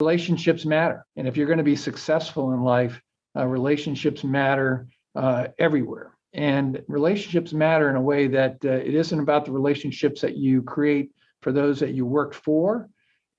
relationships matter. And if you're going to be successful in life, relationships matter everywhere. And relationships matter in a way that it isn't about the relationships that you create for those that you worked for,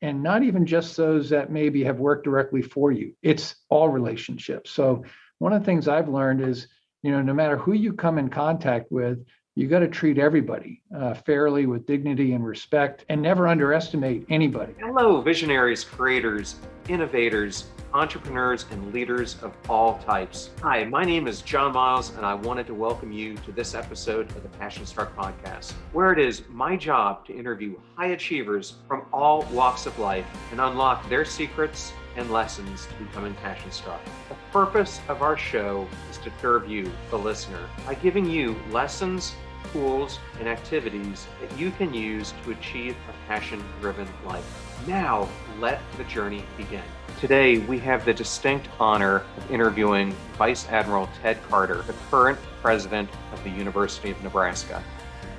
and not even just those that maybe have worked directly for you. It's all relationships. So one of the things I've learned is, no matter who you come in contact with, you got to treat everybody fairly, with dignity and respect, and never underestimate anybody. Hello, visionaries, creators, innovators, entrepreneurs, and leaders of all types. Hi, my name is John Miles, and I wanted to welcome you to this episode of the Passion Struck podcast, where it is my job to interview high achievers from all walks of life and unlock their secrets and lessons to becoming passion struck. The purpose of our show is to serve you, the listener, by giving you lessons, tools, and activities that you can use to achieve a passion-driven life. Now, let the journey begin. Today, we have the distinct honor of interviewing Vice Admiral Ted Carter, the current president of the University of Nebraska.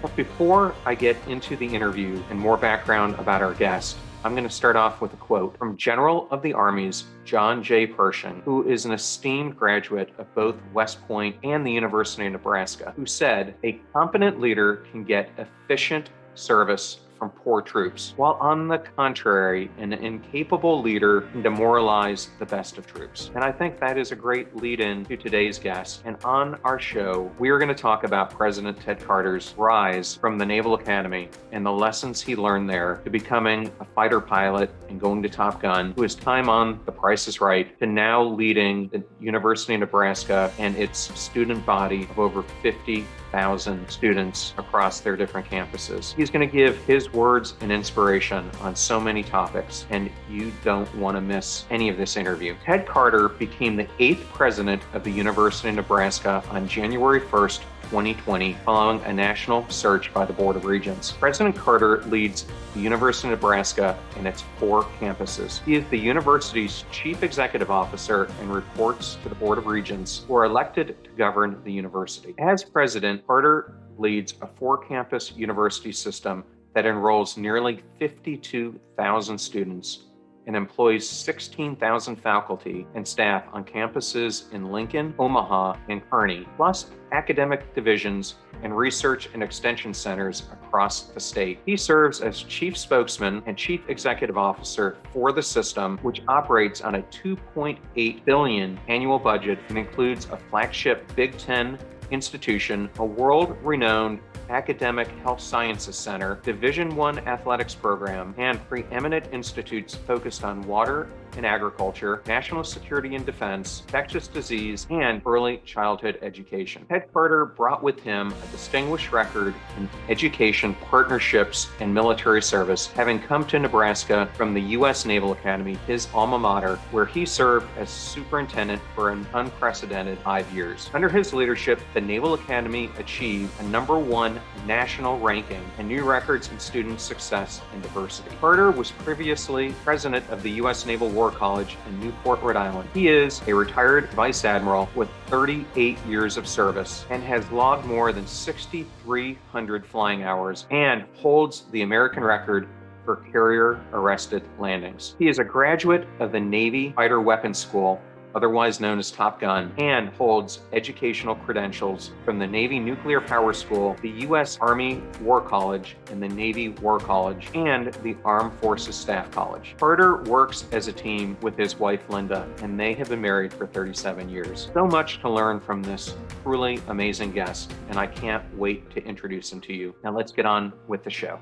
But before I get into the interview and more background about our guest, I'm going to start off with a quote from General of the Army's John J. Pershing, who is an esteemed graduate of both West Point and the University of Nebraska, who said, "A competent leader can get efficient service from poor troops, while on the contrary, an incapable leader can demoralize the best of troops." And I think that is a great lead-in to today's guest. And on our show, we are going to talk about President Ted Carter's rise from the Naval Academy and the lessons he learned there to becoming a fighter pilot and going to Top Gun, to his time on The Price is Right, to now leading the University of Nebraska and its student body of over 50,000 students across their different campuses. He's going to give his words and inspiration on so many topics, and you don't want to miss any of this interview. Ted Carter became the 8th president of the University of Nebraska on January 1st, 2020, following a national search by the Board of Regents. President Carter leads the University of Nebraska and its 4 campuses. He is the university's chief executive officer and reports to the Board of Regents, who are elected to govern the university. As president, Carter leads a 4-campus university system that enrolls nearly 52,000 students and employs 16,000 faculty and staff on campuses in Lincoln, Omaha, and Kearney, plus academic divisions and research and extension centers across the state. He serves as chief spokesman and chief executive officer for the system, which operates on a $2.8 billion annual budget and includes a flagship Big Ten institution, a world-renowned academic health sciences center, Division I athletics program, and preeminent institutes focused on water and agriculture, national security and defense, infectious disease, and early childhood education. Ted Carter brought with him a distinguished record in education, partnerships, and military service, having come to Nebraska from the U.S. Naval Academy, his alma mater, where he served as superintendent for an unprecedented 5 years. Under his leadership, the Naval Academy achieved a #1 national ranking and new records in student success and diversity. Carter was previously president of the U.S. Naval War College in Newport, Rhode Island. He is a retired Vice Admiral with 38 years of service and has logged more than 6,300 flying hours and holds the American record for carrier-arrested landings. He is a graduate of the Navy Fighter Weapons School, otherwise known as Top Gun, and holds educational credentials from the Navy Nuclear Power School, the U.S. Army War College, and the Navy War College, and the Armed Forces Staff College. Carter works as a team with his wife, Linda, and they have been married for 37 years. So much to learn from this truly amazing guest, and I can't wait to introduce him to you. Now let's get on with the show.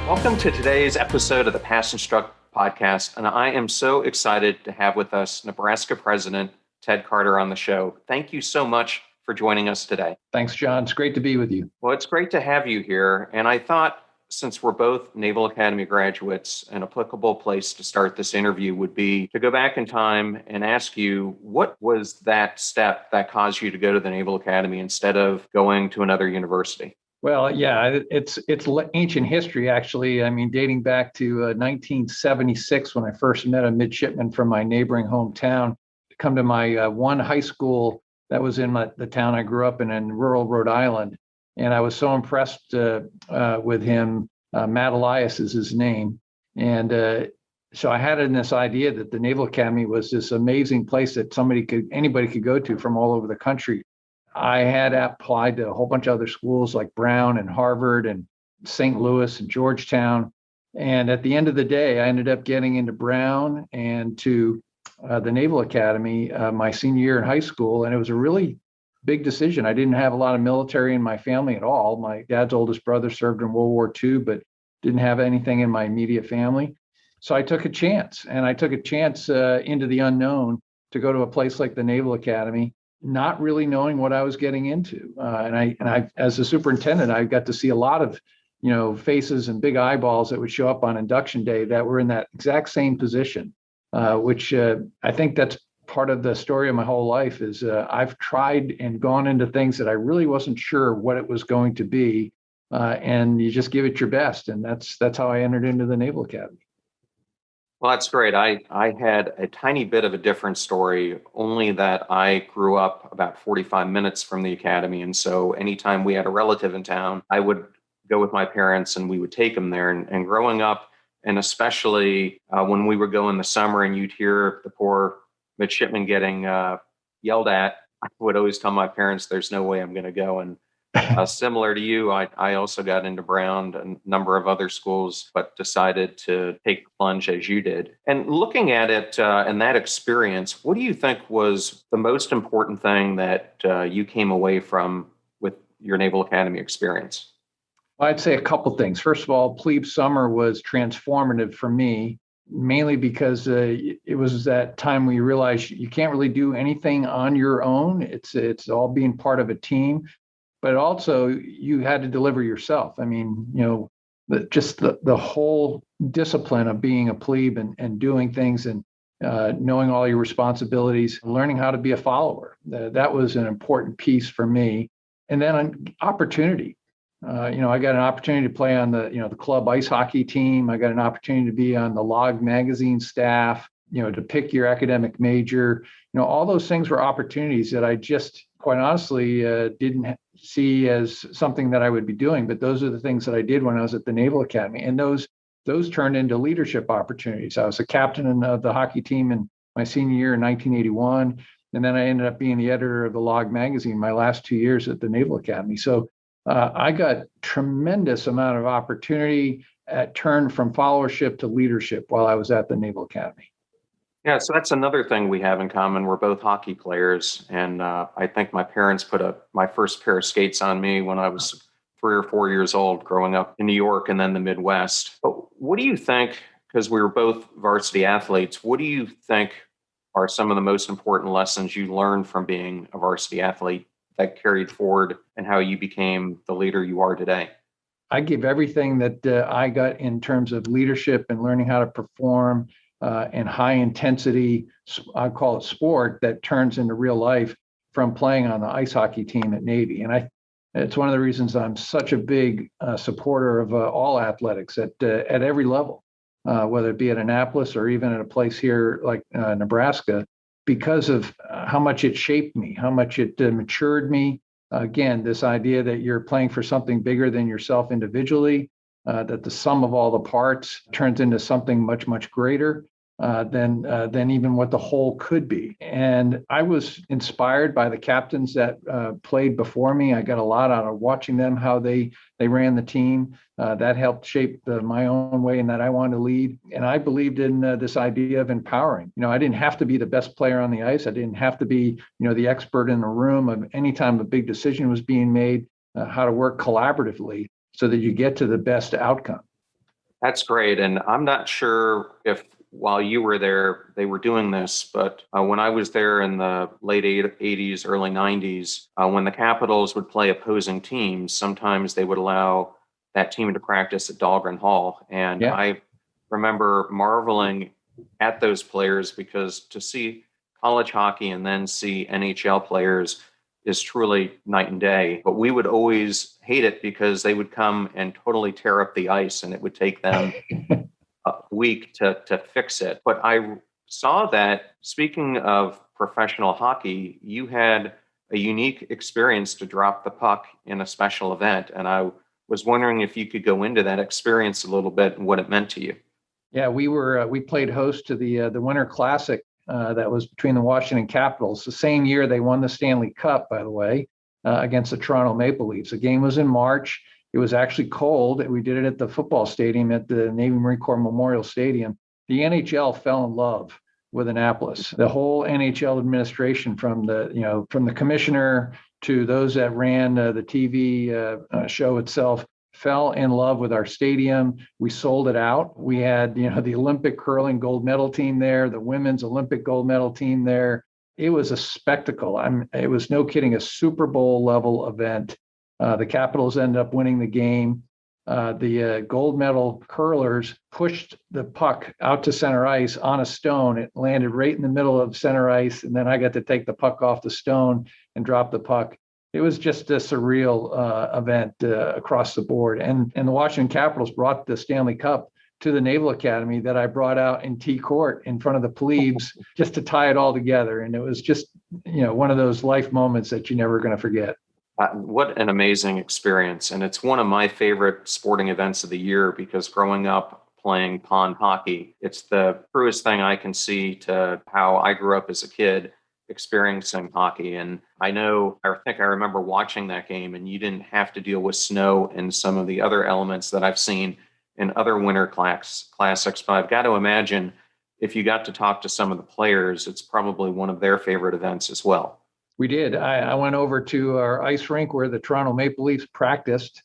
Welcome to today's episode of the Passion Struck podcast, and I am so excited to have with us Nebraska President Ted Carter on the show. Thank you so much for joining us today. Thanks, John. It's great to be with you. Well, it's great to have you here, and I thought since we're both Naval Academy graduates, an applicable place to start this interview would be to go back in time and ask you, what was that step that caused you to go to the Naval Academy instead of going to another university? Well, yeah, it's ancient history, actually. I mean, dating back to 1976, when I first met a midshipman from my neighboring hometown to come to my one high school that was in the town I grew up in rural Rhode Island. And I was so impressed with him. Matt Elias is his name. And so I had in this idea that the Naval Academy was this amazing place that anybody could go to from all over the country. I had applied to a whole bunch of other schools like Brown and Harvard and St. Louis and Georgetown. And at the end of the day, I ended up getting into Brown and to the Naval Academy my senior year in high school. And it was a really big decision. I didn't have a lot of military in my family at all. My dad's oldest brother served in World War II, but didn't have anything in my immediate family. So I took a chance, and I took a chance into the unknown to go to a place like the Naval Academy, not really knowing what I was getting into. And I, as a superintendent, I got to see a lot of, faces and big eyeballs that would show up on induction day that were in that exact same position, which I think that's part of the story of my whole life is I've tried and gone into things that I really wasn't sure what it was going to be. And you just give it your best. And that's how I entered into the Naval Academy. Well, that's great. I had a tiny bit of a different story, only that I grew up about 45 minutes from the academy. And so anytime we had a relative in town, I would go with my parents and we would take them there. And growing up, and especially when we would go in the summer and you'd hear the poor midshipmen getting yelled at, I would always tell my parents, there's no way I'm going to go. And similar to you, I also got into Brown and a number of other schools, but decided to take the plunge as you did. And looking at it and that experience, what do you think was the most important thing that you came away from with your Naval Academy experience? I'd say a couple things. First of all, plebe summer was transformative for me, mainly because it was that time where you realize you can't really do anything on your own. It's all being part of a team. But also you had to deliver yourself. I mean, just the whole discipline of being a plebe and doing things and knowing all your responsibilities, learning how to be a follower. That was an important piece for me. And then an opportunity. I got an opportunity to play on the club ice hockey team. I got an opportunity to be on the Log magazine staff, to pick your academic major. All those things were opportunities that I just, quite honestly, didn't see as something that I would be doing. But those are the things that I did when I was at the Naval Academy. And those turned into leadership opportunities. I was a captain of the hockey team in my senior year in 1981. And then I ended up being the editor of the Log magazine my last 2 years at the Naval Academy. So I got tremendous amount of opportunity at turn from followership to leadership while I was at the Naval Academy. Yeah, so that's another thing we have in common. We're both hockey players, and I think my parents put my first pair of skates on me when I was 3 or 4 years old, growing up in New York and then the Midwest. But what do you think, because we were both varsity athletes, what do you think are some of the most important lessons you learned from being a varsity athlete that carried forward and how you became the leader you are today? I give everything that I got in terms of leadership and learning how to perform and high intensity, I call it sport, that turns into real life from playing on the ice hockey team at Navy. And it's one of the reasons I'm such a big supporter of all athletics at every level, whether it be at Annapolis or even at a place here like Nebraska, because of how much it shaped me, how much it matured me. Again, this idea that you're playing for something bigger than yourself individually, that the sum of all the parts turns into something much, much greater than even what the whole could be. And I was inspired by the captains that played before me. I got a lot out of watching them, how they ran the team. That helped shape my own way and that I wanted to lead. And I believed in this idea of empowering. I didn't have to be the best player on the ice. I didn't have to be, the expert in the room of any time a big decision was being made, how to work collaboratively so that you get to the best outcome. That's great. And I'm not sure if while you were there, they were doing this, but when I was there in the late 80s, early 90s, when the Capitals would play opposing teams, sometimes they would allow that team to practice at Dahlgren Hall. And Yeah. I remember marveling at those players because to see college hockey and then see NHL players is truly night and day. But we would always hate it because they would come and totally tear up the ice and it would take them a week to fix it. But I saw that, speaking of professional hockey, you had a unique experience to drop the puck in a special event. And I was wondering if you could go into that experience a little bit and what it meant to you. Yeah, we played host to the Winter Classic that was between the Washington Capitals. The same year they won the Stanley Cup, by the way, against the Toronto Maple Leafs. The game was in March. It was actually cold. We did it at the football stadium at the Navy Marine Corps Memorial Stadium. The NHL fell in love with Annapolis. The whole NHL administration, from the commissioner to those that ran the TV show itself, fell in love with our stadium. We sold it out. We had, the Olympic curling gold medal team there, the women's Olympic gold medal team there. It was a spectacle. It was, no kidding, a Super Bowl level event. The Capitals ended up winning the game. The gold medal curlers pushed the puck out to center ice on a stone. It landed right in the middle of center ice, and then I got to take the puck off the stone and drop the puck. It was just a surreal event across the board. And the Washington Capitals brought the Stanley Cup to the Naval Academy that I brought out in T court in front of the plebes just to tie it all together. And it was just, one of those life moments that you're never going to forget. What an amazing experience. And it's one of my favorite sporting events of the year because growing up playing pond hockey, it's the truest thing I can see to how I grew up as a kid experiencing hockey. And I think I remember watching that game, and you didn't have to deal with snow and some of the other elements that I've seen in other winter classics. But I've got to imagine if you got to talk to some of the players, it's probably one of their favorite events as well. We did. I went over to our ice rink where the Toronto Maple Leafs practiced.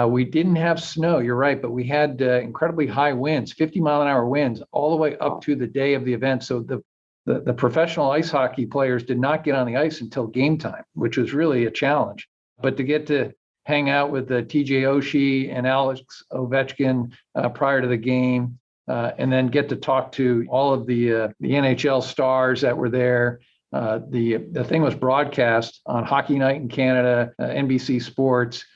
We didn't have snow, you're right, but we had incredibly high winds, 50-mile-an-hour winds, all the way up to the day of the event. So the professional ice hockey players did not get on the ice until game time, which was really a challenge. But to get to hang out with TJ Oshie and Alex Ovechkin prior to the game, and then get to talk to all of the NHL stars that were there. The thing was broadcast on Hockey Night in Canada, NBC Sports,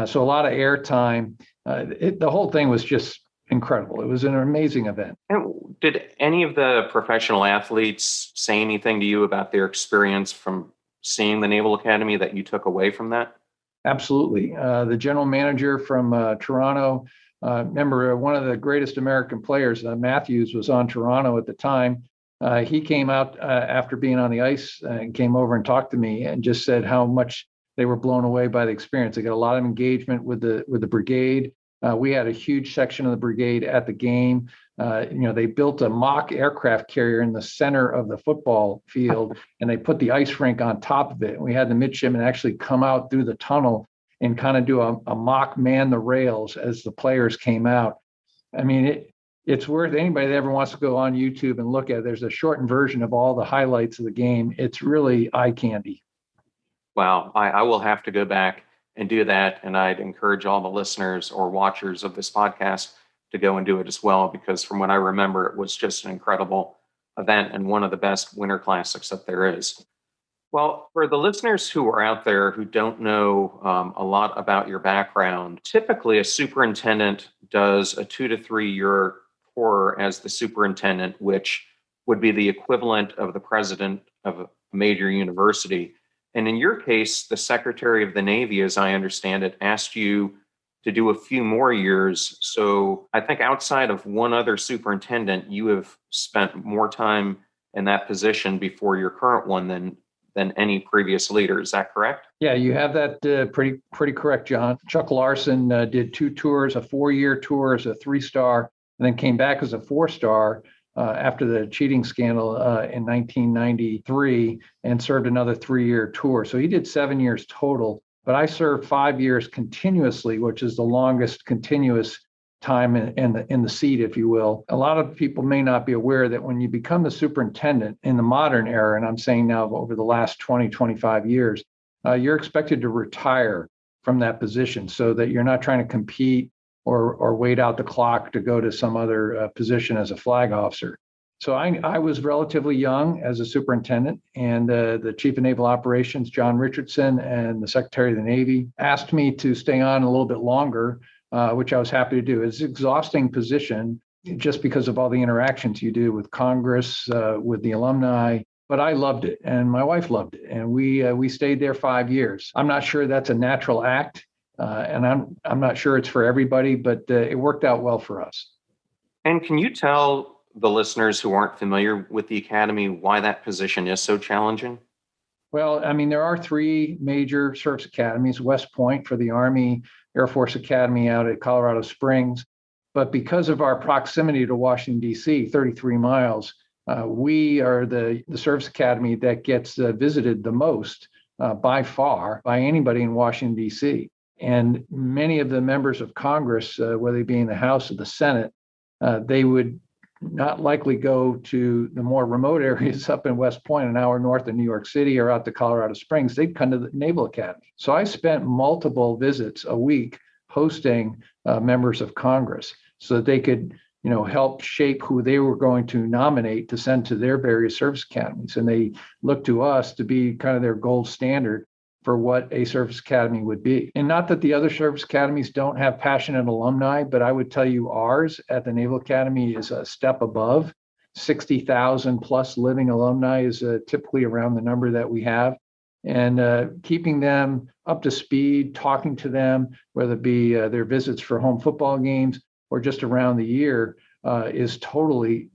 so a lot of airtime. The whole thing was just incredible. It was an amazing event. And did any of the professional athletes say anything to you about their experience from seeing the Naval Academy that you took away from that? Absolutely. The general manager from Toronto, remember one of the greatest American players, Matthews, was on Toronto at the time. He came out after being on the ice and came over and talked to me and just said how much they were blown away by the experience. They got a lot of engagement with the brigade. We had a huge section of the brigade at the game. They built a mock aircraft carrier in the center of the football field, and they put the ice rink on top of it. We had the midshipmen actually come out through the tunnel and kind of do a mock man the rails as the players came out. I mean, it's worth anybody that ever wants to go on YouTube and look at it. There's a shortened version of all the highlights of the game. It's really eye candy. Wow. I will have to go back and do that. And I'd encourage all the listeners or watchers of this podcast to go and do it as well, because from what I remember, it was just an incredible event and one of the best winter classics that there is. Well, for the listeners who are out there who don't know a lot about your background, typically a superintendent does a 2 to 3 year tour as the superintendent, which would be the equivalent of the president of a major university. And in your case, the Secretary of the Navy, as I understand it, asked you to do a few more years. So I think outside of one other superintendent, you have spent more time in that position before your current one than any previous leader. Is that correct? Yeah, you have that pretty correct, John. Chuck Larson did 2 tours, a 4-year tour as a 3-star, and then came back as a 4-star after the cheating scandal in 1993 and served another 3-year tour. So he did 7 years total, but I served 5 years continuously, which is the longest continuous time in the seat, if you will. A lot of people may not be aware that when you become the superintendent in the modern era, and I'm saying now over the last 20, 25 years, you're expected to retire from that position so that you're not trying to compete or wait out the clock to go to some other position as a flag officer. So I was relatively young as a superintendent, and the Chief of Naval Operations, John Richardson, and the Secretary of the Navy asked me to stay on a little bit longer, which I was happy to do. It's an exhausting position just because of all the interactions you do with Congress, with the alumni. but I loved it, and my wife loved it, and we stayed there 5 years. I'm not sure that's a natural act, and I'm not sure it's for everybody, but it worked out well for us. And can you tell the listeners who aren't familiar with the Academy why that position is so challenging? Well, I mean, there are three major service academies: West Point for the Army, Air Force Academy out at Colorado Springs. But because of our proximity to Washington, D.C., 33 miles, we are the service academy that gets visited the most by far by anybody in Washington, D.C. And many of the members of Congress, whether they be in the House or the Senate, they would not likely go to the more remote areas up in West Point, an hour north of New York City, or out to Colorado Springs. They'd come to the Naval Academy. So I spent multiple visits a week hosting members of Congress so that they could, help shape who they were going to nominate to send to their various service academies. And they looked to us to be kind of their gold standard for what a service academy would be. And not that the other service academies don't have passionate alumni, but I would tell you ours at the Naval Academy is a step above. 60,000 plus living alumni is typically around the number that we have. And keeping them up to speed, talking to them, whether it be their visits for home football games or just around the year, is totally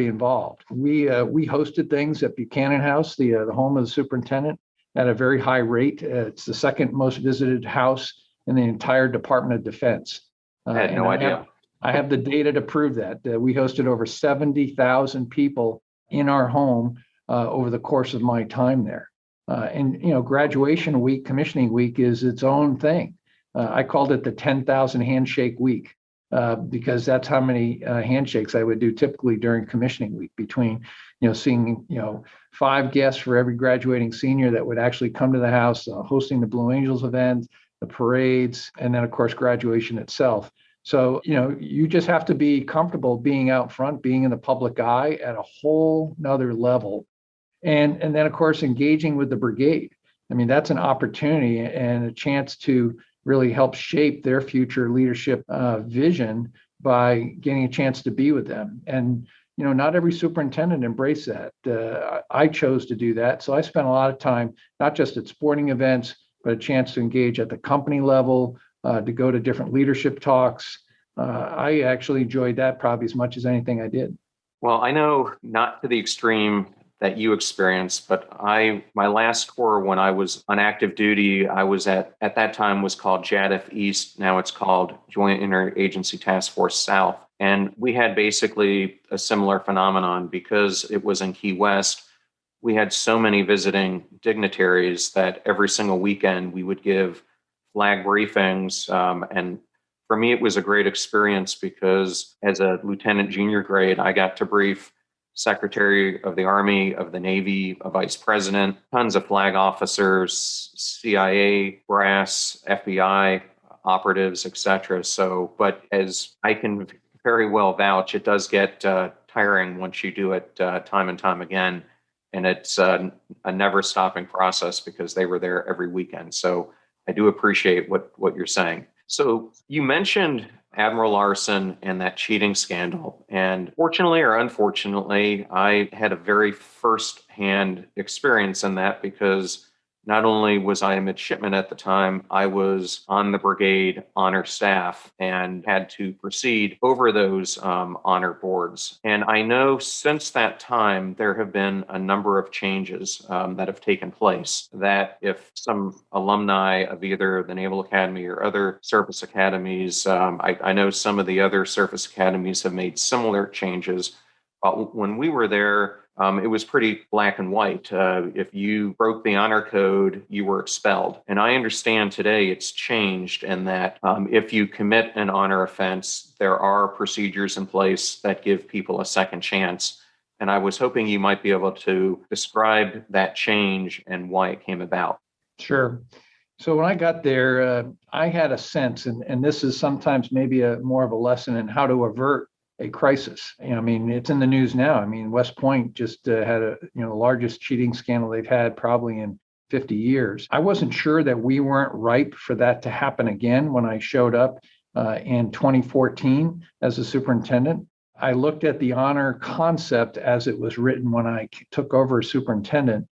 involved. We hosted things at Buchanan House, the home of the superintendent, at a very high rate. It's the second most visited house in the entire Department of Defense. I had no idea. I have the data to prove that. We hosted over 70,000 people in our home over the course of my time there. And graduation week, commissioning week is its own thing. I called it the 10,000 handshake week because that's how many handshakes I would do typically during commissioning week, between seeing 5 guests for every graduating senior that would actually come to the house, hosting the Blue Angels event, the parades, and then of course graduation itself. So you just have to be comfortable being out front, being in the public eye at a whole nother level. And then, of course, engaging with the brigade. I mean, that's an opportunity and a chance to really help shape their future leadership vision by getting a chance to be with them. And, not every superintendent embraced that. I chose to do that. So I spent a lot of time, not just at sporting events, but a chance to engage at the company level, to go to different leadership talks. I actually enjoyed that probably as much as anything I did. Well, I know not to the extreme that you experienced, but my last corps when I was on active duty, I was at that time was called JADF East. Now it's called Joint Interagency Task Force South. And we had basically a similar phenomenon because it was in Key West. We had so many visiting dignitaries that every single weekend we would give flag briefings. And for me, it was a great experience because as a lieutenant junior grade, I got to brief Secretary of the Army, of the Navy, a vice president, tons of flag officers, CIA, brass, FBI operatives, etc. So, but as I can very well vouch, it does get tiring once you do it time and time again. And it's a never stopping process because they were there every weekend. So I do appreciate what you're saying. So you mentioned Admiral Larson and that cheating scandal. And fortunately or unfortunately, I had a very firsthand experience in that because not only was I a midshipman at the time, I was on the brigade honor staff and had to proceed over those honor boards. And I know since that time, there have been a number of changes that have taken place that if some alumni of either the Naval Academy or other service academies, I know some of the other service academies have made similar changes. But when we were there, it was pretty black and white. If you broke the honor code, you were expelled. And I understand today it's changed in that if you commit an honor offense, there are procedures in place that give people a second chance. And I was hoping you might be able to describe that change and why it came about. Sure. So when I got there, I had a sense, and this is sometimes maybe more of a lesson in how to avert a crisis. I mean, it's in the news now. I mean, West Point just had the largest cheating scandal they've had probably in 50 years. I wasn't sure that we weren't ripe for that to happen again when I showed up in 2014 as a superintendent. I looked at the honor concept as it was written when I took over as superintendent,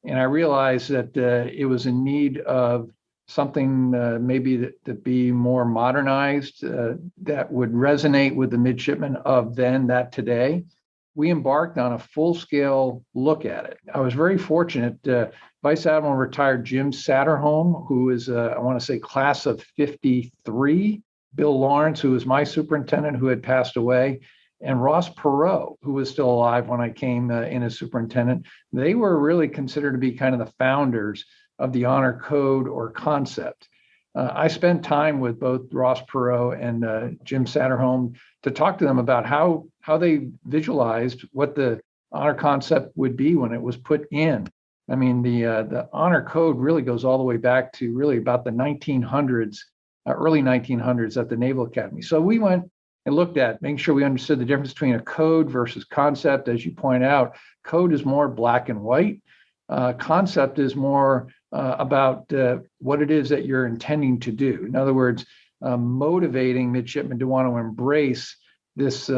and I realized that it was in need of something maybe to be more modernized that would resonate with the midshipmen of then that today. We embarked on a full-scale look at it. I was very fortunate. Vice Admiral retired Jim Satterholm, who is, I want to say, class of 53, Bill Lawrence, who was my superintendent, who had passed away, and Ross Perot, who was still alive when I came in as superintendent. They were really considered to be kind of the founders of the honor code or concept. I spent time with both Ross Perot and Jim Satterholm to talk to them about how they visualized what the honor concept would be when it was put in. I mean, the honor code really goes all the way back to really about the 1900s, early 1900s at the Naval Academy. So we went and looked at making sure we understood the difference between a code versus concept. As you point out, code is more black and white. Concept is more about what it is that you're intending to do. In other words, motivating midshipmen to want to embrace this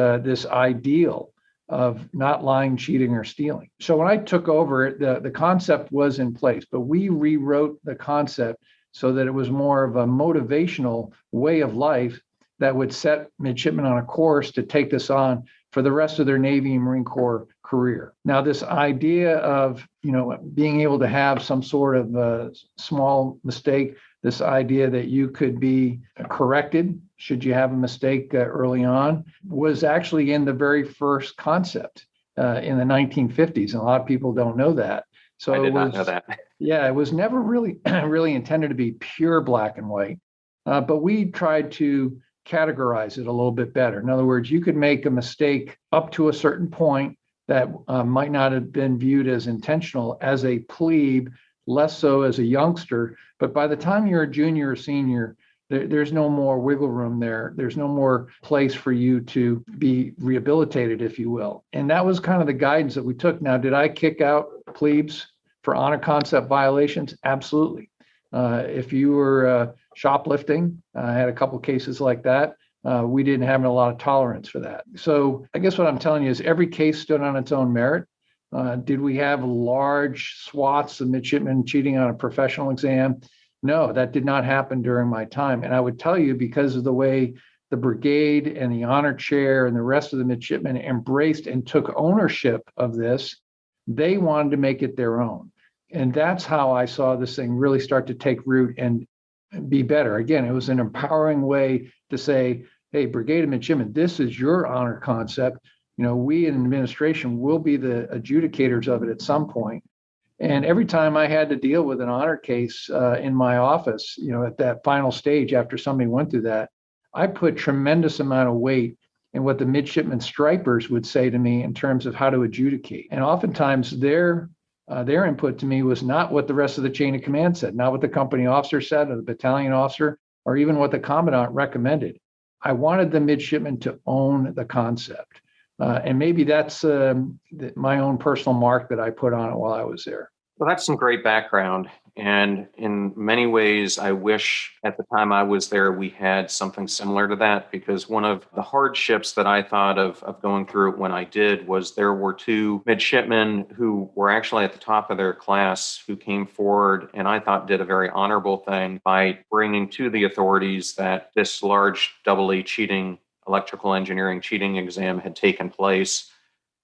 ideal of not lying, cheating, or stealing. So when I took over, the concept was in place, but we rewrote the concept so that it was more of a motivational way of life that would set midshipmen on a course to take this on for the rest of their Navy and Marine Corps career. Now, this idea of, being able to have some sort of small mistake, this idea that you could be corrected should you have a mistake early on, was actually in the very first concept in the 1950s. And a lot of people don't know that. So I did not know that. Yeah, it was never really intended to be pure black and white, but we tried to categorize it a little bit better. In other words, you could make a mistake up to a certain point that might not have been viewed as intentional as a plebe, less so as a youngster. But by the time you're a junior or senior, there's no more wiggle room there. There's no more place for you to be rehabilitated, if you will. And that was kind of the guidance that we took. Now, did I kick out plebes for honor concept violations? Absolutely. If you were shoplifting, I had a couple of cases like that. We didn't have a lot of tolerance for that. So I guess what I'm telling you is every case stood on its own merit. Did we have large swaths of midshipmen cheating on a professional exam? No, that did not happen during my time. And I would tell you, because of the way the brigade and the honor chair and the rest of the midshipmen embraced and took ownership of this, they wanted to make it their own. And that's how I saw this thing really start to take root and be better. Again, it was an empowering way to say, hey, Brigade of Midshipmen, this is your honor concept. We in administration will be the adjudicators of it at some point. And every time I had to deal with an honor case in my office, at that final stage after somebody went through that, I put tremendous amount of weight in what the midshipmen stripers would say to me in terms of how to adjudicate. And oftentimes their input to me was not what the rest of the chain of command said, not what the company officer said or the battalion officer, or even what the commandant recommended. I wanted the midshipmen to own the concept. And maybe that's my own personal mark that I put on it while I was there. Well, that's some great background. And in many ways, I wish at the time I was there, we had something similar to that, because one of the hardships that I thought of going through it when I did was there were two midshipmen who were actually at the top of their class who came forward and I thought did a very honorable thing by bringing to the authorities that this large AA cheating, electrical engineering cheating exam had taken place.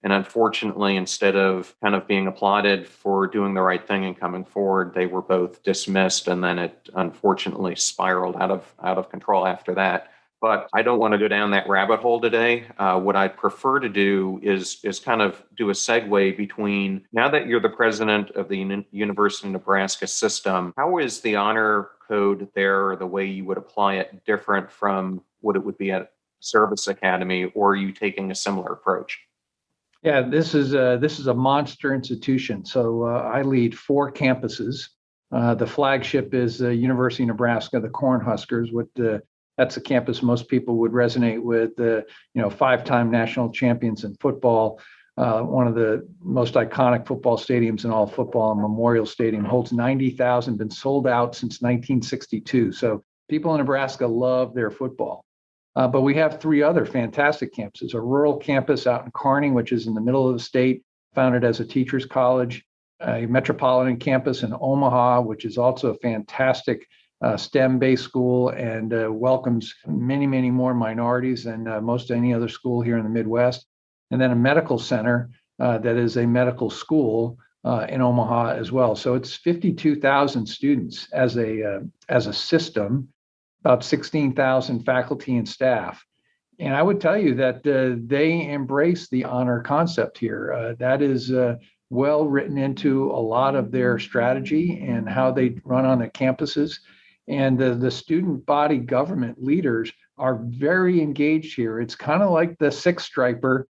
And unfortunately, instead of kind of being applauded for doing the right thing and coming forward, they were both dismissed. And then it unfortunately spiraled out of control after that. But I don't want to go down that rabbit hole today. What I'd prefer to do is kind of do a segue between, now that you're the president of the University of Nebraska system, how is the honor code there, or the way you would apply it, different from what it would be at Service Academy, or are you taking a similar approach? Yeah, this is a monster institution. So I lead 4 campuses. The flagship is the University of Nebraska, the Cornhuskers. That's a campus most people would resonate with. 5-time national champions in football. One of the most iconic football stadiums in all of football, Memorial Stadium, holds 90,000. Been sold out since 1962. So people in Nebraska love their football. But we have three other fantastic campuses: a rural campus out in Kearney, which is in the middle of the state, founded as a teacher's college; a metropolitan campus in Omaha, which is also a fantastic STEM-based school and welcomes many, many more minorities than most any other school here in the Midwest; and then a medical center that is a medical school in Omaha as well. So it's 52,000 students as a system, about 16,000 faculty and staff. And I would tell you that they embrace the honor concept here. That is well written into a lot of their strategy and how they run on their campuses. And the student body government leaders are very engaged here. It's kind of like the six striper,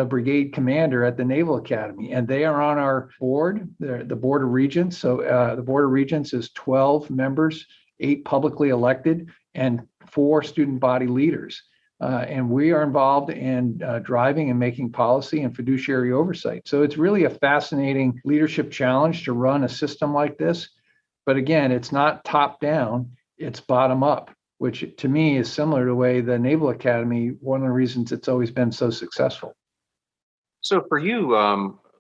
brigade commander at the Naval Academy, and they are on our board, the Board of Regents. So the Board of Regents is 12 members, 8 publicly elected, and 4 student body leaders. And we are involved in driving and making policy and fiduciary oversight. So it's really a fascinating leadership challenge to run a system like this. But again, it's not top down, it's bottom up, which to me is similar to the way the Naval Academy, one of the reasons it's always been so successful. So for you,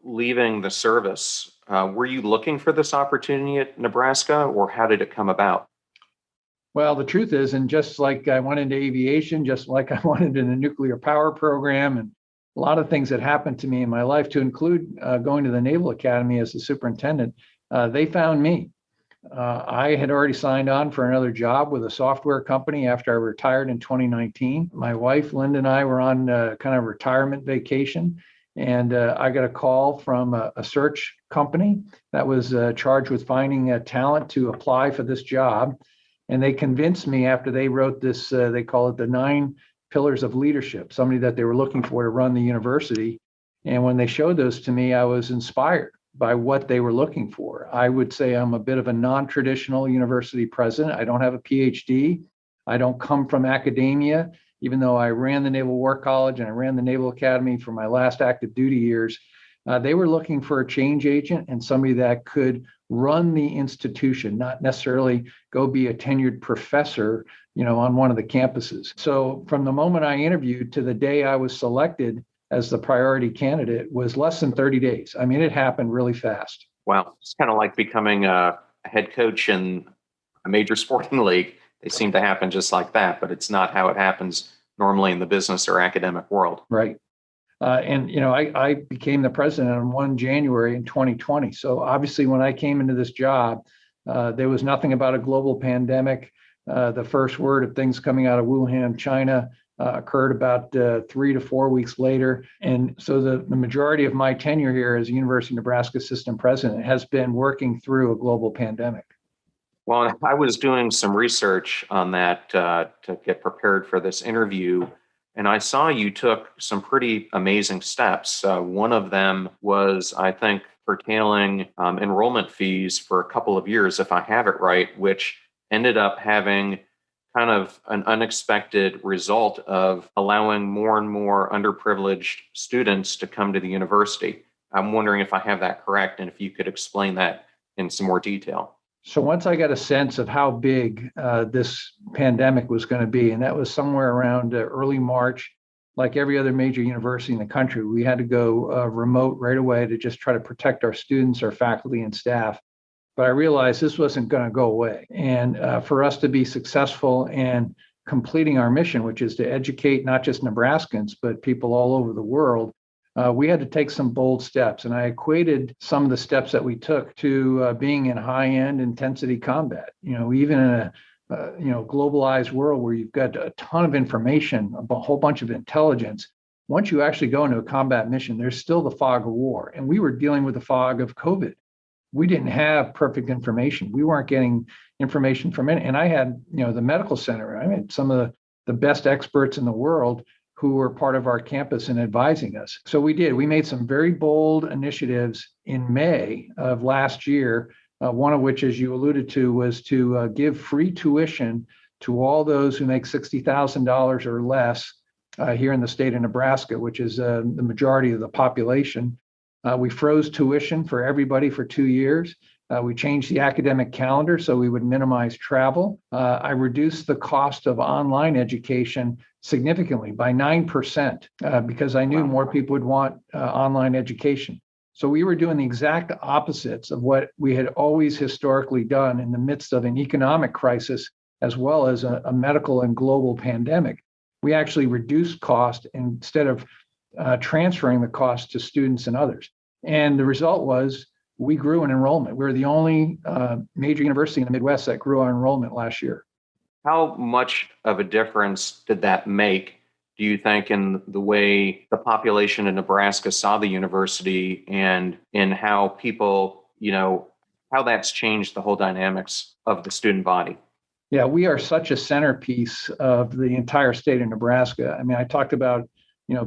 leaving the service, were you looking for this opportunity at Nebraska, or how did it come about? Well, the truth is, and just like I went into aviation, just like I went into the nuclear power program, and a lot of things that happened to me in my life, to include going to the Naval Academy as the superintendent, they found me. I had already signed on for another job with a software company after I retired in 2019. My wife, Linda, and I were on kind of retirement vacation, and I got a call from a search company that was charged with finding talent to apply for this job. And they convinced me, after they wrote this, they call it the 9 pillars of leadership, somebody that they were looking for to run the university. And when they showed those to me, I was inspired by what they were looking for. I would say I'm a bit of a non-traditional university president. I don't have a PhD. I don't come from academia, even though I ran the Naval War College and I ran the Naval Academy for my last active duty years. They were looking for a change agent and somebody that could run the institution, not necessarily go be a tenured professor, on one of the campuses. So from the moment I interviewed to the day I was selected as the priority candidate was less than 30 days. I mean, it happened really fast. Wow. It's kind of like becoming a head coach in a major sporting league. They seem to happen just like that, but it's not how it happens normally in the business or academic world. Right. I became the president on 1 January in 2020. So obviously when I came into this job, there was nothing about a global pandemic. The first word of things coming out of Wuhan, China, occurred about 3 to 4 weeks later. And so the majority of my tenure here as a University of Nebraska assistant president has been working through a global pandemic. Well, I was doing some research on that to get prepared for this interview, and I saw you took some pretty amazing steps. One of them was, I think, curtailing enrollment fees for a couple of years, if I have it right, which ended up having kind of an unexpected result of allowing more and more underprivileged students to come to the university. I'm wondering if I have that correct and if you could explain that in some more detail. So once I got a sense of how big this pandemic was going to be, and that was somewhere around early March, like every other major university in the country, we had to go remote right away to just try to protect our students, our faculty, and staff. But I realized this wasn't going to go away. And for us to be successful in completing our mission, which is to educate not just Nebraskans, but people all over the world, we had to take some bold steps. And I equated some of the steps that we took to being in high-end intensity combat. Even in a globalized world where you've got a ton of information, a whole bunch of intelligence, once you actually go into a combat mission, there's still the fog of war. And we were dealing with the fog of COVID. We didn't have perfect information. We weren't getting information from it. And I had, the medical center. I had some of the best experts in the world who were part of our campus and advising us. So we did. We made some very bold initiatives in May of last year, one of which, as you alluded to, was to give free tuition to all those who make $60,000 or less here in the state of Nebraska, which is the majority of the population. We froze tuition for everybody for 2 years. We changed the academic calendar so we would minimize travel. I reduced the cost of online education significantly by 9% because I knew more people would want online education. So we were doing the exact opposites of what we had always historically done in the midst of an economic crisis, as well as a medical and global pandemic. We actually reduced cost instead of transferring the cost to students and others. And the result was we grew in enrollment. We're the only major university in the Midwest that grew our enrollment last year. How much of a difference did that make, do you think, in the way the population in Nebraska saw the university and in how people, how that's changed the whole dynamics of the student body? Yeah, we are such a centerpiece of the entire state of Nebraska. I mean, I talked about,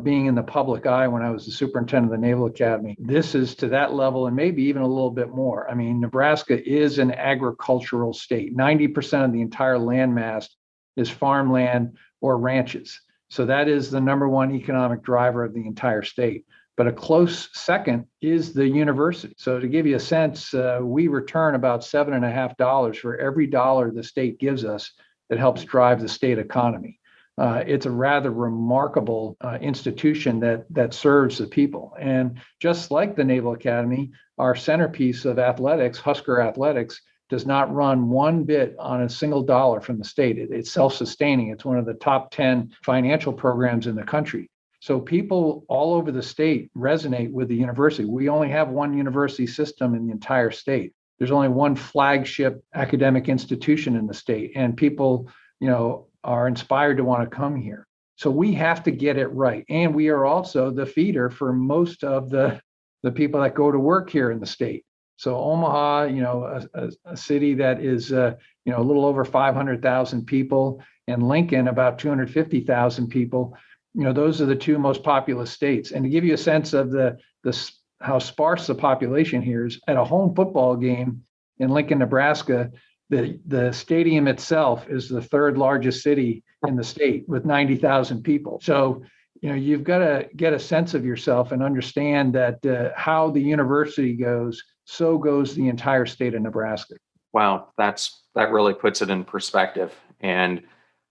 being in the public eye when I was the superintendent of the Naval Academy. This is to that level and maybe even a little bit more. I mean, Nebraska is an agricultural state. 90% of the entire landmass is farmland or ranches. So that is the number one economic driver of the entire state. But a close second is the university. So to give you a sense, we return about $7.50 for every dollar the state gives us that helps drive the state economy. It's a rather remarkable institution that serves the people. And just like the Naval Academy, our centerpiece of athletics, Husker athletics, does not run one bit on a single dollar from the state. It's self-sustaining. It's one of the top 10 financial programs in the country. So people all over the state resonate with the university. We only have one university system in the entire state. There's only one flagship academic institution in the state, and people, are inspired to want to come here. So we have to get it right. And we are also the feeder for most of the people that go to work here in the state. So Omaha, a city that is, a little over 500,000 people, and Lincoln, about 250,000 people, those are the two most populous states. And to give you a sense of how sparse the population here is, at a home football game in Lincoln, Nebraska, the stadium itself is the third largest city in the state with 90,000 people. So, you've got to get a sense of yourself and understand that how the university goes, so goes the entire state of Nebraska. Wow, that really puts it in perspective. And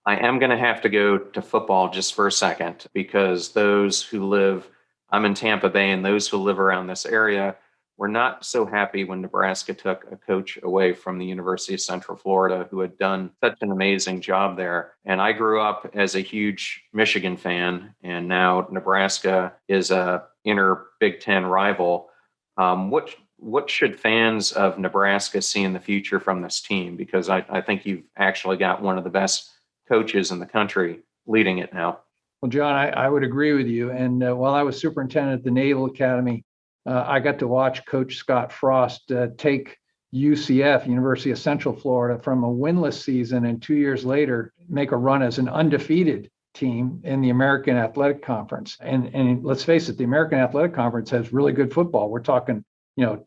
I am going to have to go to football just for a second, because I'm in Tampa Bay, and those who live around this area were not so happy when Nebraska took a coach away from the University of Central Florida who had done such an amazing job there. And I grew up as a huge Michigan fan, and now Nebraska is a inner Big Ten rival. What should fans of Nebraska see in the future from this team? Because I think you've actually got one of the best coaches in the country leading it now. Well, John, I would agree with you. And while I was superintendent at the Naval Academy, I got to watch Coach Scott Frost take UCF, University of Central Florida, from a winless season, and 2 years later make a run as an undefeated team in the American Athletic Conference. And let's face it, the American Athletic Conference has really good football. We're talking,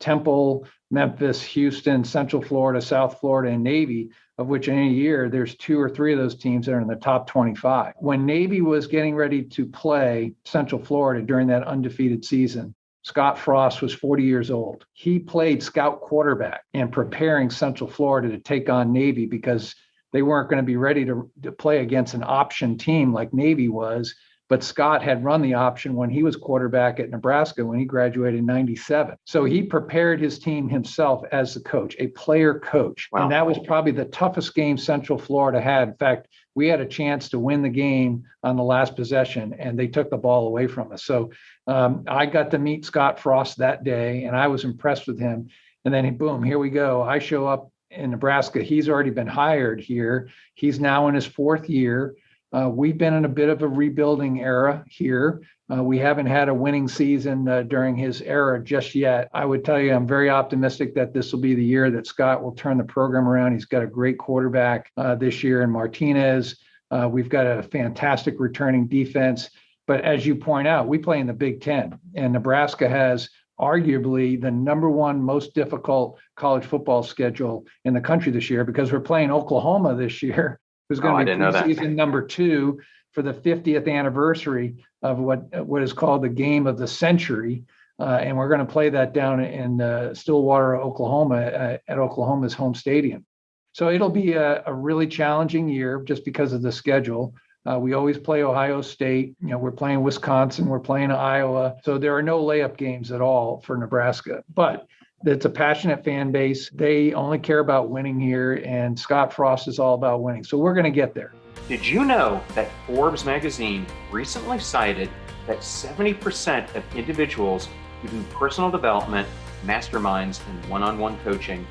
Temple, Memphis, Houston, Central Florida, South Florida, and Navy, of which in a year there's 2 or 3 of those teams that are in the top 25. When Navy was getting ready to play Central Florida during that undefeated season, Scott Frost was 40 years old. He played scout quarterback and preparing Central Florida to take on Navy because they weren't going to be ready to play against an option team like Navy was. But Scott had run the option when he was quarterback at Nebraska when he graduated in 97. So he prepared his team himself as the coach, a player coach. Wow. And that was probably the toughest game Central Florida had. In fact, we had a chance to win the game on the last possession, and they took the ball away from us. So I got to meet Scott Frost that day, and I was impressed with him. And then, boom, here we go. I show up in Nebraska. He's already been hired here. He's now in his 4th year. We've been in a bit of a rebuilding era here. We haven't had a winning season during his era just yet. I would tell you, I'm very optimistic that this will be the year that Scott will turn the program around. He's got a great quarterback this year in Martinez. We've got a fantastic returning defense. But as you point out, we play in the Big Ten, and Nebraska has arguably the number one most difficult college football schedule in the country this year, because we're playing Oklahoma this year, who's going to be preseason number 2 for the 50th anniversary of what is called the game of the century. And we're going to play that down in Stillwater, Oklahoma, at Oklahoma's home stadium. So it'll be a really challenging year just because of the schedule. We always play Ohio State. We're playing Wisconsin. We're playing Iowa. So there are no layup games at all for Nebraska. But it's a passionate fan base. They only care about winning here. And Scott Frost is all about winning. So we're going to get there. Did you know that Forbes magazine recently cited that 70% of individuals who do personal development, masterminds, and one-on-one coaching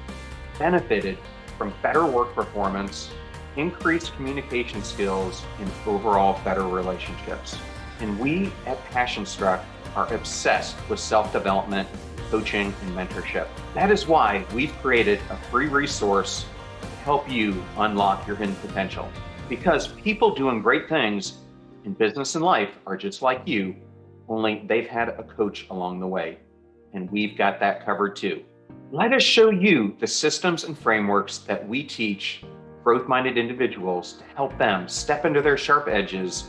benefited from better work performance, increased communication skills, and overall better relationships? And we at Passion Struck are obsessed with self-development, coaching, and mentorship. That is why we've created a free resource to help you unlock your hidden potential. Because people doing great things in business and life are just like you, only they've had a coach along the way. And we've got that covered too. Let us show you the systems and frameworks that we teach growth-minded individuals to help them step into their sharp edges,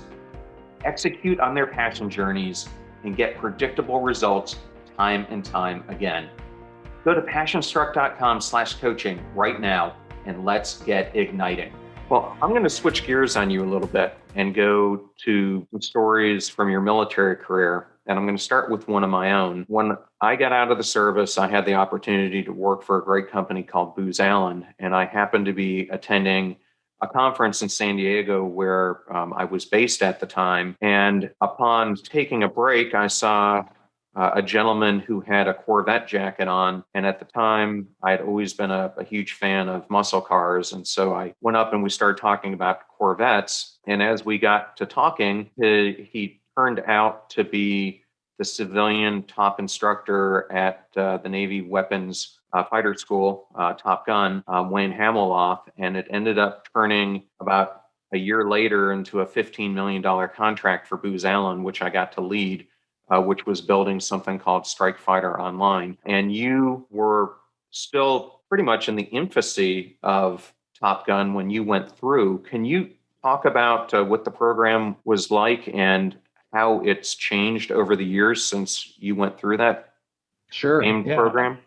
execute on their passion journeys, and get predictable results time and time again. Go to passionstruck.com/coaching right now and let's get igniting. Well, I'm going to switch gears on you a little bit and go to some stories from your military career. And I'm going to start with one of my own. When I got out of the service, I had the opportunity to work for a great company called Booz Allen. And I happened to be attending a conference in San Diego where I was based at the time. And upon taking a break, I saw a gentleman who had a Corvette jacket on. And at the time, I had always been a huge fan of muscle cars. And so I went up and we started talking about Corvettes. And as we got to talking, he turned out to be the civilian top instructor at the Navy Weapons Fighter School, Top Gun, Wayne Hameloff. And it ended up turning about a year later into a $15 million contract for Booz Allen, which I got to lead, which was building something called Strike Fighter Online. And you were still pretty much in the infancy of Top Gun when you went through. Can you talk about what the program was like and how it's changed over the years since you went through that program?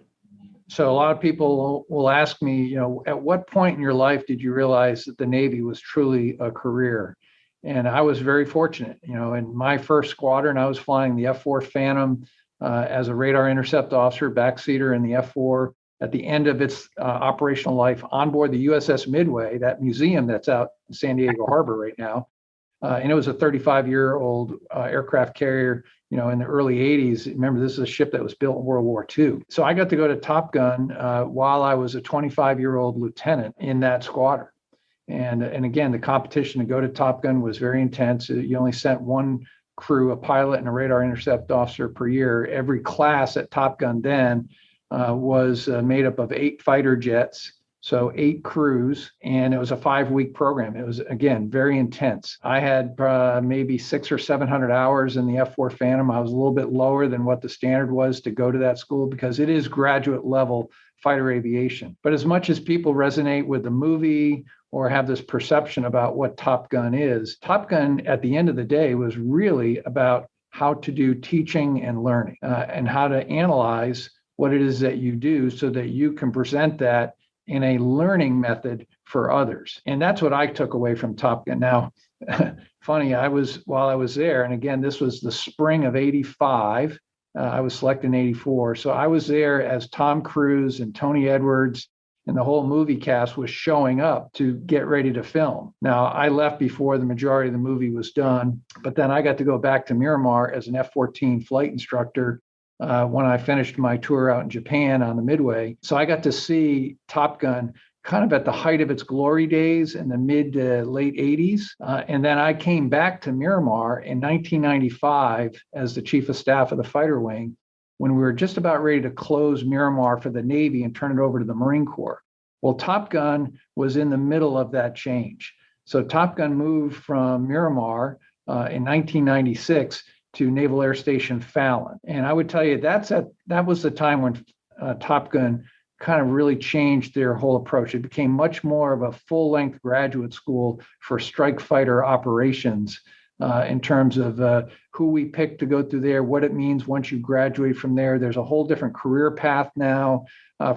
So a lot of people will ask me, at what point in your life did you realize that the Navy was truly a career? And I was very fortunate. In my first squadron, I was flying the F-4 Phantom as a radar intercept officer, backseater in the F-4 at the end of its operational life on board the USS Midway, that museum that's out in San Diego Harbor right now. And it was a 35-year-old aircraft carrier, in the early 80s. Remember, this is a ship that was built in World War II. So I got to go to Top Gun while I was a 25-year-old lieutenant in that squadron. And again, the competition to go to Top Gun was very intense. You only sent one crew, a pilot and a radar intercept officer per year. Every class at Top Gun then was made up of 8 fighter jets. So 8 crews, and it was a 5-week program. It was, again, very intense. I had maybe 600 or 700 hours in the F-4 Phantom. I was a little bit lower than what the standard was to go to that school because it is graduate level fighter aviation. But as much as people resonate with the movie or have this perception about what Top Gun is, Top Gun at the end of the day was really about how to do teaching and learning and how to analyze what it is that you do so that you can present that in a learning method for others. And that's what I took away from Top Gun. Now, funny, while I was there, and again, this was the spring of 85, I was selected in 84. So I was there as Tom Cruise and Tony Edwards and the whole movie cast was showing up to get ready to film. Now, I left before the majority of the movie was done, but then I got to go back to Miramar as an F-14 flight instructor when I finished my tour out in Japan on the Midway. So I got to see Top Gun kind of at the height of its glory days in the mid to late 80s. And then I came back to Miramar in 1995 as the chief of staff of the fighter wing when we were just about ready to close Miramar for the Navy and turn it over to the Marine Corps. Well, Top Gun was in the middle of that change. So Top Gun moved from Miramar in 1996 to Naval Air Station Fallon. And I would tell you that was the time when Top Gun kind of really changed their whole approach. It became much more of a full-length graduate school for strike fighter operations in terms of who we pick to go through there, what it means once you graduate from there. There's a whole different career path now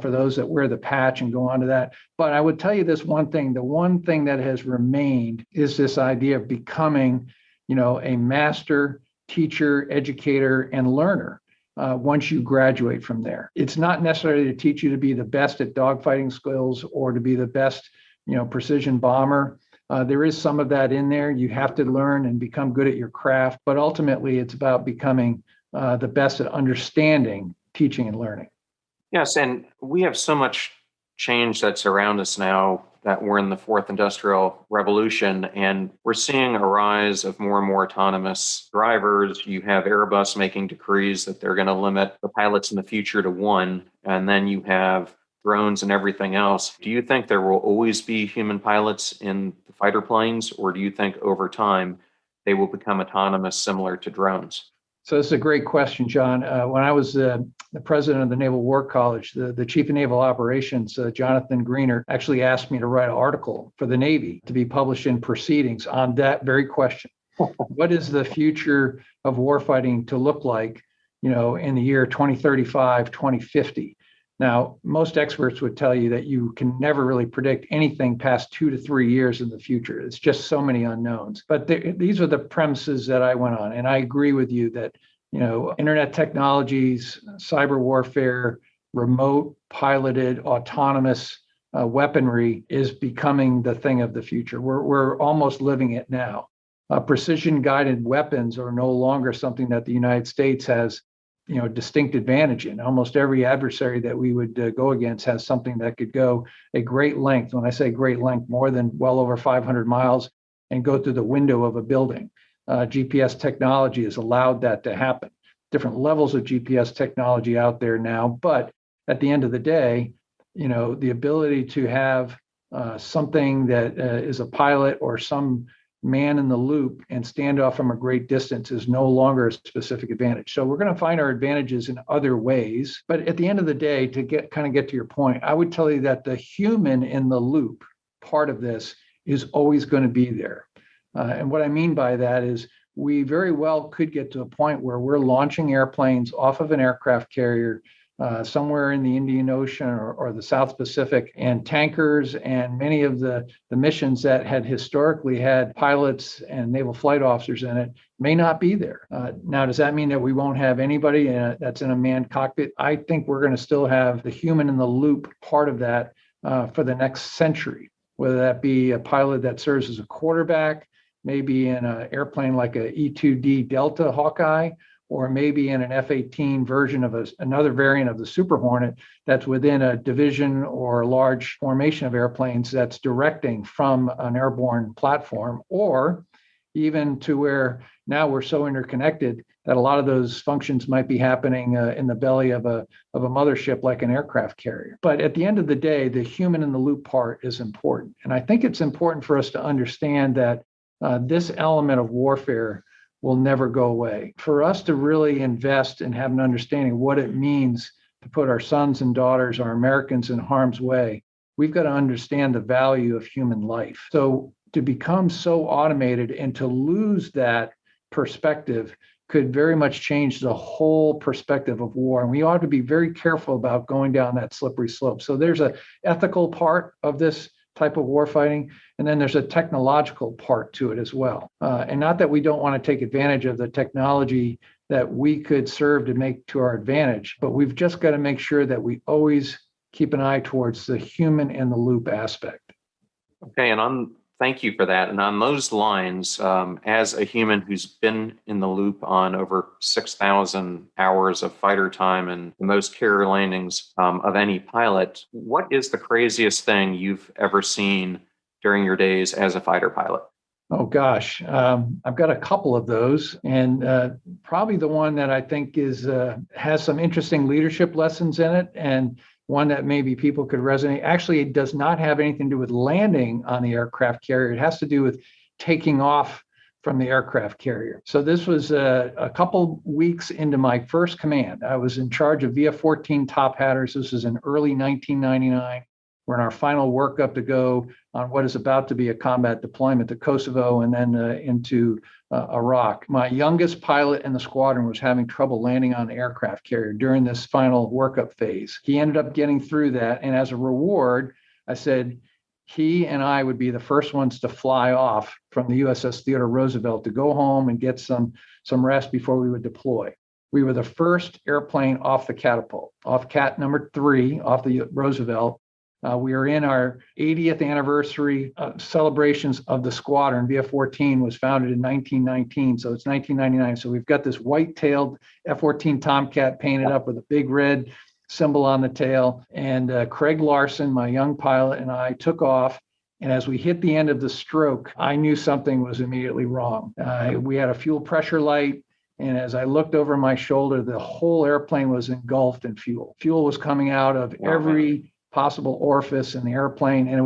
for those that wear the patch and go on to that. But I would tell you this one thing, the one thing that has remained is this idea of becoming, a master teacher, educator, and learner. Once you graduate from there, it's not necessarily to teach you to be the best at dogfighting skills or to be the best, precision bomber. There is some of that in there. You have to learn and become good at your craft, but ultimately it's about becoming the best at understanding teaching and learning. Yes, and we have so much change that's around us now that we're in the fourth industrial revolution, and we're seeing a rise of more and more autonomous drivers. You have Airbus making decrees that they're going to limit the pilots in the future to one, and then you have drones and everything else. Do you think there will always be human pilots in the fighter planes, or do you think over time they will become autonomous similar to drones? So this is a great question, John. When I was the president of the Naval War College, the chief of naval operations, Jonathan Greener, actually asked me to write an article for the Navy to be published in Proceedings on that very question. What is the future of warfighting to look like, in the year 2035, 2050? Now, most experts would tell you that you can never really predict anything past 2 to 3 years in the future. It's just so many unknowns. But these are the premises that I went on. And I agree with you that, internet technologies, cyber warfare, remote piloted, autonomous weaponry is becoming the thing of the future. We're almost living it now. Precision guided weapons are no longer something that the United States has distinct advantage in. Almost every adversary that we would go against has something that could go a great length. When I say great length, more than well over 500 miles and go through the window of a building. GPS technology has allowed that to happen. Different levels of GPS technology out there now, but at the end of the day, the ability to have something that is a pilot or some man in the loop and stand off from a great distance is no longer a specific advantage. So we're going to find our advantages in other ways. But at the end of the day, to get to your point, I would tell you that the human in the loop part of this is always going to be there. And what I mean by that is we very well could get to a point where we're launching airplanes off of an aircraft carrier somewhere in the Indian Ocean or the South Pacific, and tankers and many of the missions that had historically had pilots and naval flight officers in it may not be there. Now, does that mean that we won't have anybody that's in a manned cockpit? I think we're going to still have the human in the loop part of that for the next century, whether that be a pilot that serves as a quarterback, maybe in an airplane like a E-2D Delta Hawkeye, or maybe in an F-18 version of another variant of the Super Hornet that's within a division or a large formation of airplanes that's directing from an airborne platform, or even to where now we're so interconnected that a lot of those functions might be happening in the belly of a mothership like an aircraft carrier. But at the end of the day, the human in the loop part is important. And I think it's important for us to understand that this element of warfare will never go away. For us to really invest and have an understanding of what it means to put our sons and daughters, our Americans, in harm's way, we've got to understand the value of human life. So to become so automated and to lose that perspective could very much change the whole perspective of war. And we ought to be very careful about going down that slippery slope. So there's an ethical part of this type of warfighting, and then there's a technological part to it as well. And not that we don't want to take advantage of the technology that we could serve to make to our advantage, but we've just got to make sure that we always keep an eye towards the human in the loop aspect. Okay, and thank you for that. And on those lines, as a human who's been in the loop on over 6,000 hours of fighter time and the most carrier landings of any pilot, what is the craziest thing you've ever seen during your days as a fighter pilot? Oh, gosh. I've got a couple of those. And probably the one that I think has some interesting leadership lessons in it, and one that maybe people could resonate. Actually, it does not have anything to do with landing on the aircraft carrier. It has to do with taking off from the aircraft carrier. So this was a couple weeks into my first command. I was in charge of VF-14 top hatters. This was in early 1999. We're in our final workup to go on what is about to be a combat deployment to Kosovo and then into Iraq. My youngest pilot in the squadron was having trouble landing on an aircraft carrier during this final workup phase. He ended up getting through that. And as a reward, I said, he and I would be the first ones to fly off from the USS Theodore Roosevelt to go home and get some rest before we would deploy. We were the first airplane off the catapult, off cat number 3, off the Roosevelt. We are in our 80th anniversary celebrations of the squadron. VF-14 was founded in 1919, so it's 1999. So we've got this white-tailed F-14 Tomcat painted up with a big red symbol on the tail. And Craig Larson, my young pilot, and I took off. And as we hit the end of the stroke, I knew something was immediately wrong. We had a fuel pressure light. And as I looked over my shoulder, the whole airplane was engulfed in fuel. Fuel was coming out of every possible orifice in the airplane. And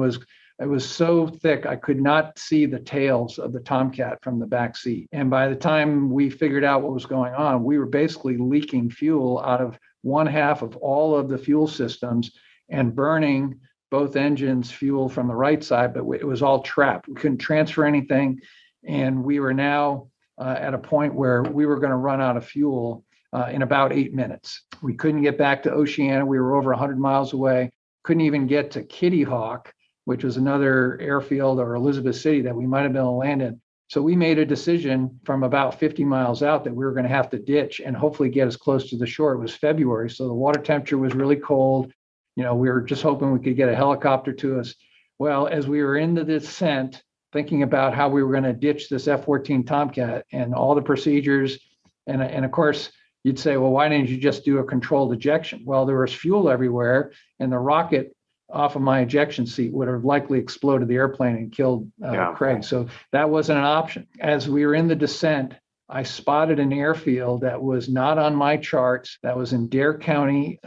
it was so thick, I could not see the tails of the Tomcat from the back seat. And by the time we figured out what was going on, we were basically leaking fuel out of one half of all of the fuel systems and burning both engines fuel from the right side, but it was all trapped. We couldn't transfer anything. And we were now at a point where we were going to run out of fuel in about 8 minutes. We couldn't get back to Oceana. We were over 100 miles away. Couldn't even get to Kitty Hawk, which was another airfield, or Elizabeth City that we might have been able to land in. So we made a decision from about 50 miles out that we were going to have to ditch and hopefully get as close to the shore. It was February, so the water temperature was really cold. We were just hoping we could get a helicopter to us. Well, as we were in the descent, thinking about how we were going to ditch this F-14 Tomcat and all the procedures, and of course, you'd say, well, why didn't you just do a controlled ejection? Well, there was fuel everywhere, and the rocket off of my ejection seat would have likely exploded the airplane and killed Craig. So that wasn't an option. As we were in the descent, I spotted an airfield that was not on my charts, that was in Dare County,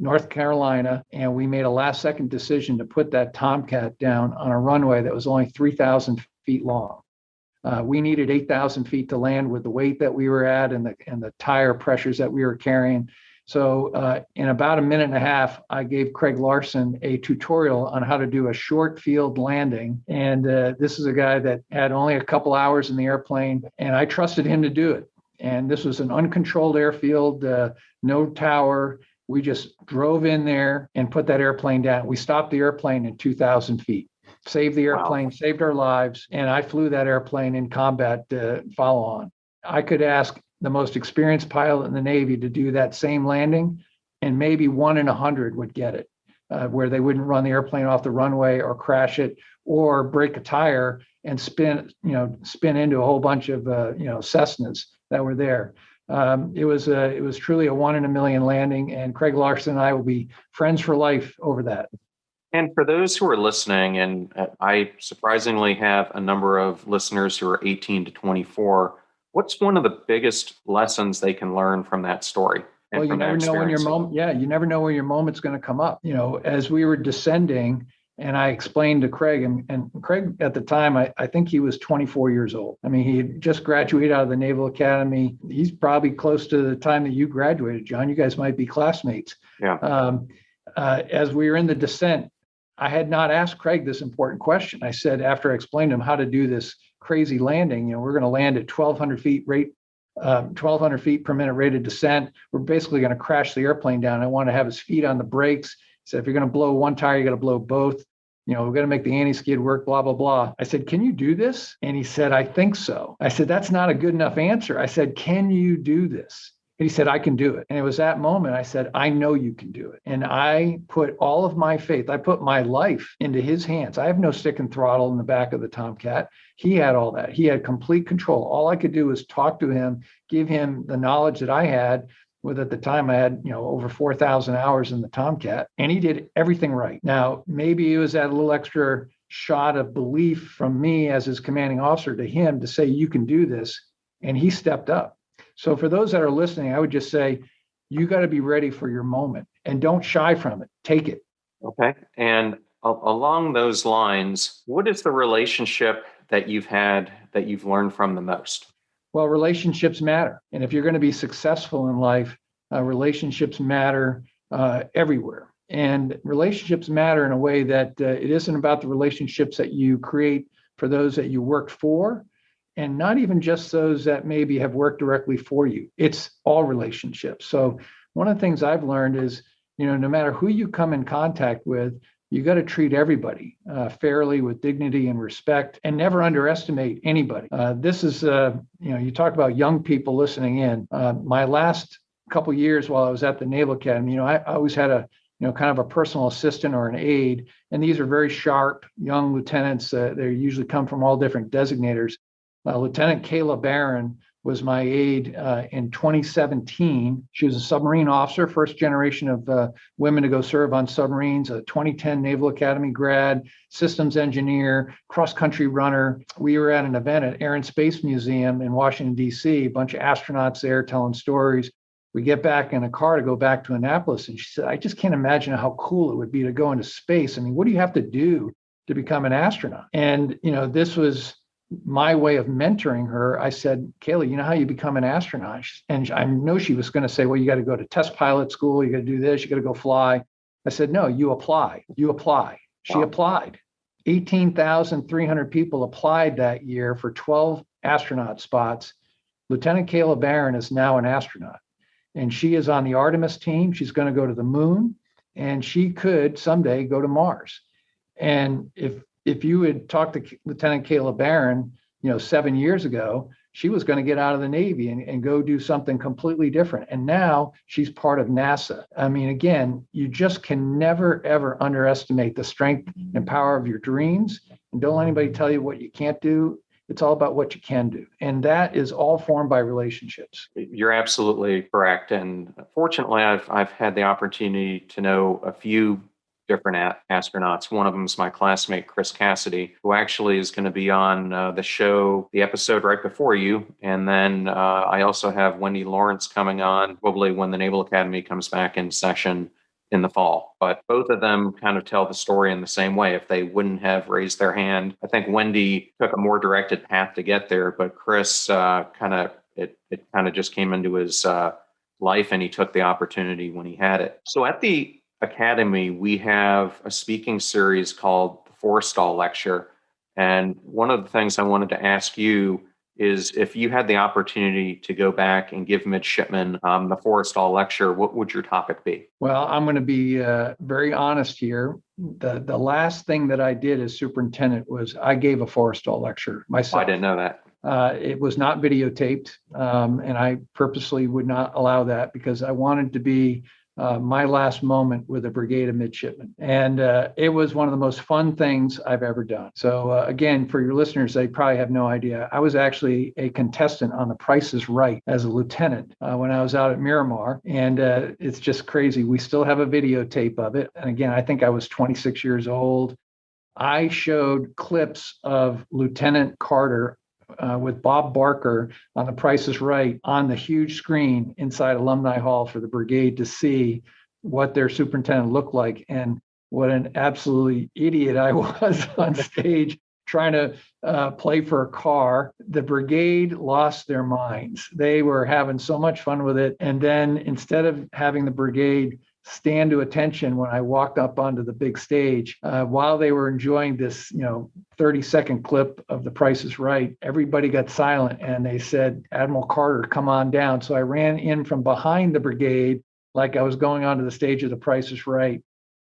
North Carolina, and we made a last-second decision to put that Tomcat down on a runway that was only 3,000 feet long. We needed 8,000 feet to land with the weight that we were at and the tire pressures that we were carrying. So in about a minute and a half, I gave Craig Larson a tutorial on how to do a short field landing. And this is a guy that had only a couple hours in the airplane, and I trusted him to do it. And this was an uncontrolled airfield, no tower. We just drove in there and put that airplane down. We stopped the airplane at 2,000 feet. Saved the airplane, saved our lives, and I flew that airplane in combat follow on. I could ask the most experienced pilot in the Navy to do that same landing, and maybe 1 in 100 would get it, where they wouldn't run the airplane off the runway or crash it or break a tire and spin into a whole bunch of Cessnas that were there. It was truly a 1 in a million landing, and Craig Larson and I will be friends for life over that. And for those who are listening, and I surprisingly have a number of listeners who are 18 to 24, what's one of the biggest lessons they can learn from that story? Well, you never know when your moment. Yeah, you never know when your moment's going to come up. As we were descending, and I explained to Craig, and Craig at the time, I think he was 24 years old. I mean, he had just graduated out of the Naval Academy. He's probably close to the time that you graduated, John. You guys might be classmates. Yeah. As we were in the descent, I had not asked Craig this important question. I said, after I explained to him how to do this crazy landing, we're going to land at 1,200 feet rate, 1,200 feet per minute rate of descent. We're basically going to crash the airplane down. I want to have his feet on the brakes. He said, if you're going to blow one tire, you got to blow both. We're going to make the anti-skid work, blah, blah, blah. I said, can you do this? And he said, I think so. I said, that's not a good enough answer. I said, can you do this? And he said, I can do it. And it was that moment I said, I know you can do it. And I put all of my faith, I put my life into his hands. I have no stick and throttle in the back of the Tomcat. He had all that. He had complete control. All I could do was talk to him, give him the knowledge that I had. With at the time I had, over 4,000 hours in the Tomcat, and he did everything right. Now, maybe it was that little extra shot of belief from me as his commanding officer to him to say, you can do this. And he stepped up. So for those that are listening, I would just say, you got to be ready for your moment and don't shy from it. Take it. Okay. And along those lines, what is the relationship that you've had that you've learned from the most? Well, relationships matter. And if you're going to be successful in life, relationships matter everywhere. And relationships matter in a way that it isn't about the relationships that you create for those that you worked for, and not even just those that maybe have worked directly for you. It's all relationships. So one of the things I've learned is, no matter who you come in contact with, you got to treat everybody fairly, with dignity and respect, and never underestimate anybody. This is, you talk about young people listening in. My last couple of years while I was at the Naval Academy, I always had a kind of a personal assistant or an aide. And these are very sharp young lieutenants. They usually come from all different designators. Lieutenant Kayla Barron was my aide in 2017. She was a submarine officer, first generation of women to go serve on submarines, a 2010 Naval Academy grad, systems engineer, cross-country runner. We were at an event at Air and Space Museum in Washington, D.C., a bunch of astronauts there telling stories. We get back in a car to go back to Annapolis, and she said, I just can't imagine how cool it would be to go into space. I mean, what do you have to do to become an astronaut? And, this was my way of mentoring her. I said, Kayla, you know how you become an astronaut? And I know she was going to say, well, you got to go to test pilot school. You got to do this. You got to go fly. I said, no, you apply. You apply. She applied. 18,300 people applied that year for 12 astronaut spots. Lieutenant Kayla Barron is now an astronaut. And she is on the Artemis team. She's going to go to the moon, and she could someday go to Mars. And if you had talked to Lieutenant Kayla Barron, 7 years ago, she was going to get out of the Navy and go do something completely different. And now she's part of NASA. I mean, again, you just can never, ever underestimate the strength and power of your dreams. And don't let anybody tell you what you can't do. It's all about what you can do. And that is all formed by relationships. You're absolutely correct. And fortunately, I've had the opportunity to know a few different astronauts. One of them is my classmate, Chris Cassidy, who actually is going to be on the episode right before you. And then I also have Wendy Lawrence coming on, probably when the Naval Academy comes back in session in the fall. But both of them kind of tell the story in the same way. If they wouldn't have raised their hand, I think Wendy took a more directed path to get there, but Chris it kind of just came into his life, and he took the opportunity when he had it. So at the Academy, we have a speaking series called the Forrestal Lecture. And one of the things I wanted to ask you is, if you had the opportunity to go back and give midshipmen the Forrestal Lecture, what would your topic be? Well, I'm going to be very honest here. The last thing that I did as superintendent was I gave a Forrestal Lecture myself. I didn't know that. It was not videotaped, and I purposely would not allow that because I wanted to be my last moment with a brigade of midshipmen. And it was one of the most fun things I've ever done. So again, for your listeners, they probably have no idea. I was actually a contestant on The Price is Right as a lieutenant when I was out at Miramar. And it's just crazy. We still have a videotape of it. And again, I think I was 26 years old. I showed clips of Lieutenant Carter with Bob Barker on The Price is Right on the huge screen inside Alumni Hall for the brigade to see what their superintendent looked like. And what an absolutely idiot I was on stage trying to play for a car. The brigade lost their minds. They were having so much fun with it. And then instead of having the brigade stand to attention when I walked up onto the big stage, while they were enjoying this 30-second clip of The Price is Right, everybody got silent and they said, Admiral Carter, come on down. So I ran in from behind the brigade like I was going onto the stage of The Price is Right.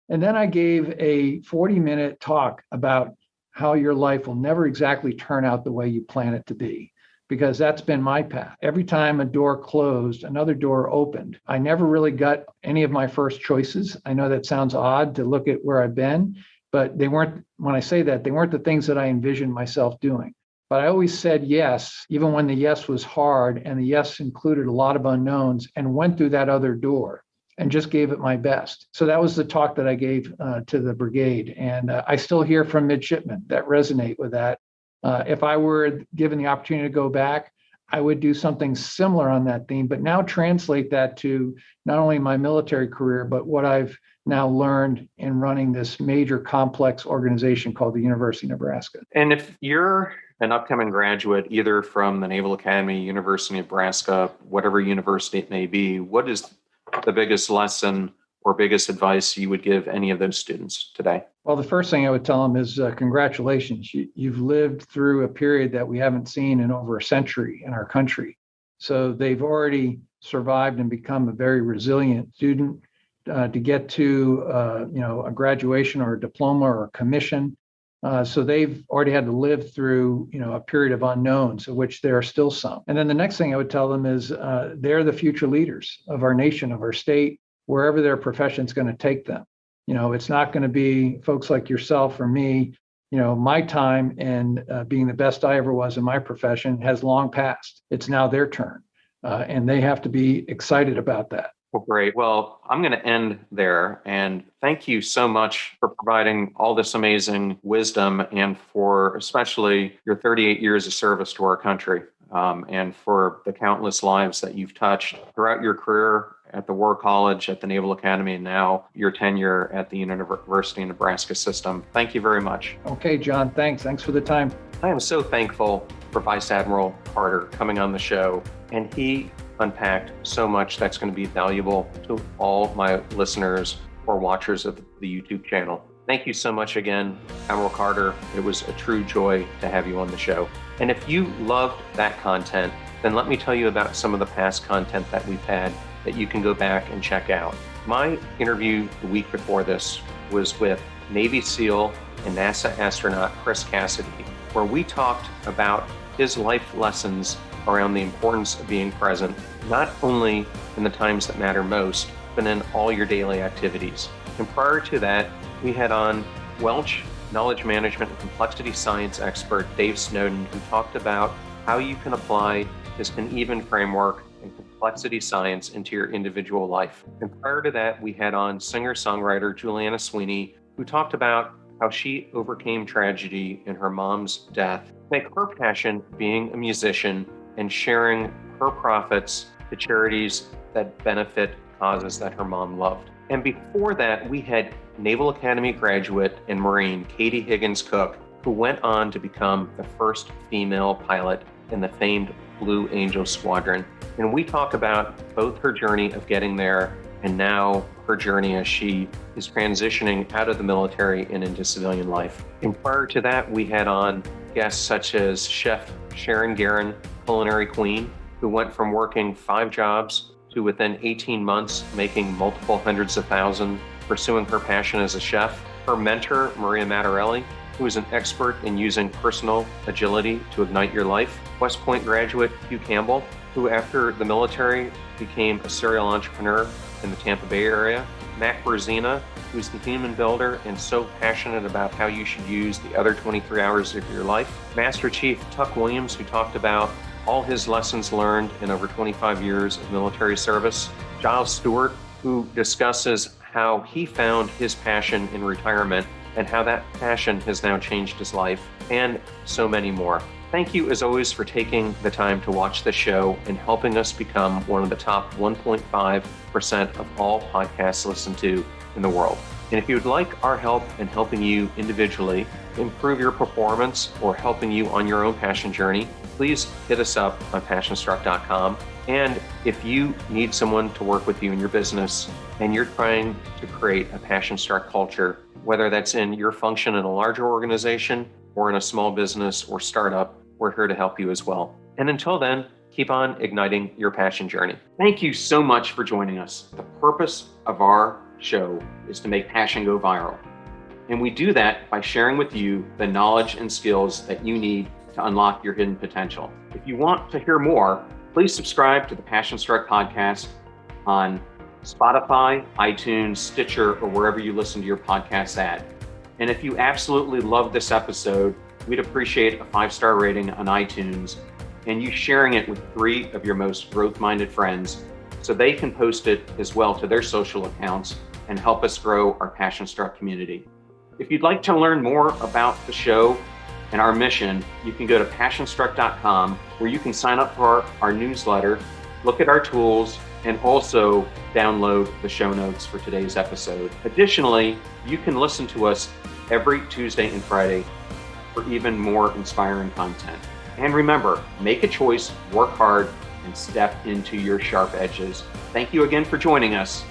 And then I gave a 40-minute talk about how your life will never exactly turn out the way you plan it to be, because that's been my path. Every time a door closed, another door opened. I never really got any of my first choices. I know that sounds odd to look at where I've been, but they weren't, when I say that, they weren't the things that I envisioned myself doing. But I always said yes, even when the yes was hard, and the yes included a lot of unknowns, and went through that other door and just gave it my best. So that was the talk that I gave to the brigade. And I still hear from midshipmen that resonate with that. If I were given the opportunity to go back, I would do something similar on that theme, but now translate that to not only my military career, but what I've now learned in running this major complex organization called the University of Nebraska. And if you're an upcoming graduate, either from the Naval Academy, University of Nebraska, whatever university it may be, what is the biggest lesson or biggest advice you would give any of those students today? Well, the first thing I would tell them is congratulations. You've lived through a period that we haven't seen in over a century in our country. So they've already survived and become a very resilient student to get to a graduation or a diploma or a commission. So they've already had to live through a period of unknowns, of which there are still some. And then the next thing I would tell them is they're the future leaders of our nation, of our state, wherever their profession is going to take them. It's not going to be folks like yourself or me. My time and being the best I ever was in my profession has long passed. It's now their turn, and they have to be excited about that. Well, great. Well, I'm going to end there. And thank you so much for providing all this amazing wisdom and for especially your 38 years of service to our country, and for the countless lives that you've touched throughout your career at the War College, at the Naval Academy, and now your tenure at the University of Nebraska system. Thank you very much. Okay, John, thanks. Thanks for the time. I am so thankful for Vice Admiral Carter coming on the show, and he unpacked so much that's going to be valuable to all my listeners or watchers of the YouTube channel. Thank you so much again, Admiral Carter. It was a true joy to have you on the show. And if you loved that content, then let me tell you about some of the past content that we've had that you can go back and check out. My interview the week before this was with Navy SEAL and NASA astronaut Chris Cassidy, where we talked about his life lessons around the importance of being present, not only in the times that matter most, but in all your daily activities. And prior to that, we had on Welch knowledge management and complexity science expert Dave Snowden, who talked about how you can apply this uneven framework and complexity science into your individual life. And prior to that, we had on singer-songwriter Juliana Sweeney, who talked about how she overcame tragedy in her mom's death, make her passion being a musician and sharing her profits to charities that benefit causes that her mom loved. And before that, we had Naval Academy graduate and Marine Katie Higgins Cook, who went on to become the first female pilot in the famed Blue Angel Squadron. And we talk about both her journey of getting there and now her journey as she is transitioning out of the military and into civilian life. And prior to that, we had on guests such as Chef Sharon Guerin, culinary queen, who went from working 5 jobs to within 18 months making multiple hundreds of thousands, pursuing her passion as a chef. Her mentor, Maria Mattarelli, who is an expert in using personal agility to ignite your life. West Point graduate Hugh Campbell, who after the military became a serial entrepreneur in the Tampa Bay area. Matt Berzina, who's the human builder and so passionate about how you should use the other 23 hours of your life. Master Chief Tuck Williams, who talked about all his lessons learned in over 25 years of military service. Giles Stewart, who discusses how he found his passion in retirement and how that passion has now changed his life, and so many more. Thank you, as always, for taking the time to watch the show and helping us become one of the top 1.5% of all podcasts listened to in the world. And if you would like our help in helping you individually improve your performance or helping you on your own passion journey, please hit us up on passionstruck.com. And if you need someone to work with you in your business and you're trying to create a Passion Struck culture, whether that's in your function in a larger organization or in a small business or startup, we're here to help you as well. And until then, keep on igniting your passion journey. Thank you so much for joining us. The purpose of our show is to make passion go viral. And we do that by sharing with you the knowledge and skills that you need to unlock your hidden potential. If you want to hear more, please subscribe to the Passion Struck podcast on Spotify, iTunes, Stitcher, or wherever you listen to your podcasts at. And if you absolutely love this episode, we'd appreciate a 5-star rating on iTunes and you sharing it with 3 of your most growth-minded friends so they can post it as well to their social accounts and help us grow our Passion Struck community. If you'd like to learn more about the show and our mission, you can go to passionstruck.com where you can sign up for our newsletter, look at our tools, and also download the show notes for today's episode. Additionally, you can listen to us every Tuesday and Friday for even more inspiring content. And remember, make a choice, work hard, and step into your sharp edges. Thank you again for joining us.